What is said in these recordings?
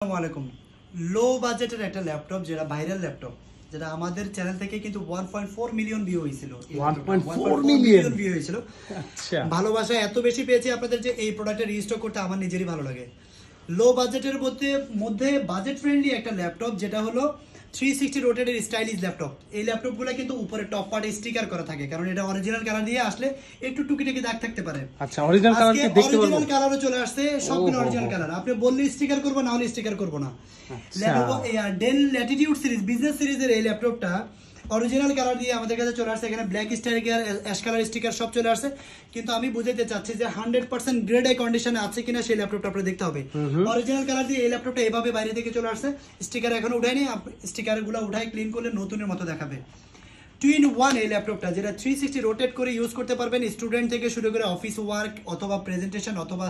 আসসালামু লো বাজেটের একটা ল্যাপটপ যেটা ভাইরাল ল্যাপটপ যেটা আমাদের চ্যানেল থেকে কিন্তু 1.4 মিলিয়ন ভিউ হয়েছিল 1.4 মিলিয়ন ভিউ হয়েছিল। আচ্ছা, ভালোবাসা এত বেশি পেয়েছি আপনাদের যে এই প্রোডাক্টটা রিস্টক করতে আমার নিজেরই ভালো লাগে। লো বাজেটের মধ্যে বাজেট ফ্রেন্ডলি একটা ল্যাপটপ যেটা হলো 360 রোটেটের স্টাইলিশ ল্যাপটপ। এই ল্যাপটপগুলো কিন্তু উপরে টপ পার্টে স্টিকার করা থাকে, কারণ এটা অরিজিনাল কালার দিয়ে আসলে একটু টুকিটাকি দাগ থাকতে পারে। আচ্ছা, অরিজিনাল কালার কি দেখতে পারবো? অরিজিনাল কালারও চলে আসছে, সবগুলো অরিজিনাল কালার। আপনি বললে স্টিকার করব, না হলে স্টিকার করব না। Lenovo del Latitude series business সিরিজের এই ল্যাপটপটা অরিজিনাল কালার দিয়ে আমাদের কাছে চলে আসছে। এখানে black sticker, ash colour sticker সব চলে আসছে, কিন্তু আমি বুঝাইতে চাচ্ছি যে 100% গ্রেড এ কন্ডিশনে আছে কিনা সেই ল্যাপটপটা আপনাদের দেখতে হবে। অরিজিনাল কালার দিয়ে এই ল্যাপটপটা এভাবে বাইরে থেকে চলে আসছে, স্টিকার এখনো উঠায়নি। স্টিকারগুলো উঠাই ক্লিন করলে নতুনের মতো দেখাবে। 2-in-1 এই ল্যাপটপটা যেটা 360 রোটেট করে ইউজ করতে পারবেন, স্টুডেন্ট থেকে শুরু করে অফিস ওয়ার্ক অথবা প্রেজেন্টেশন অথবা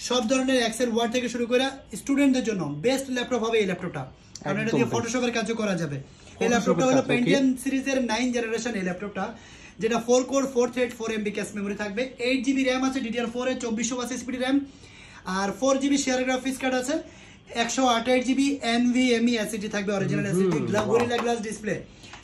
সব ধরনের এক্সেল ওয়ার্ড থেকে শুরু করে স্টুডেন্টদের জন্য বেস্ট ল্যাপটপ হবে এই ল্যাপটপটা, কারণ এটা দিয়ে ফটোশপের কাজও করা যাবে। এই ল্যাপটপটা হলো পেন্টিয়াম সিরিজের 9 জেনারেশন এই ল্যাপটপটা, যেটা 4 core 4 thread 4 MB cache memory থাকবে। 8 GB র্যাম আছে DDR4 এ, 2480 স্পিড র্যাম, আর 4 GB শেয়ার গ্রাফিক্স কার্ড আছে। 128 GB NVMe SSD থাকবে, original SSD, gorilla glass display.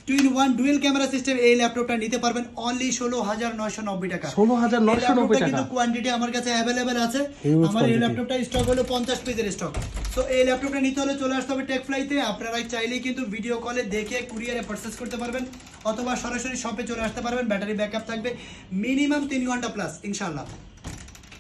2-in-1 dual camera system এই ল্যাপটপটা নিতে পারবেন অনলি 16,990 টাকা। 16,990 টাকা কিন্তু কোয়ান্টিটি আমার কাছে अवेलेबल আছে। আমার এই ল্যাপটপটা স্টক হলো 50 পিসের স্টক। সো এই ল্যাপটপটা নিতে হলে চলে আসতে হবে টেক ফ্লাইতে। আপনারা চাইলেই কিন্তু ভিডিও কলে দেখে কুরিয়ারে পারচেজ করতে পারবেন, অথবা সরাসরি শপে চলে আসতে পারবেন। ব্যাটারি ব্যাকআপ থাকবে মিনিমাম 3 ঘন্টা প্লাস ইনশাআল্লাহ।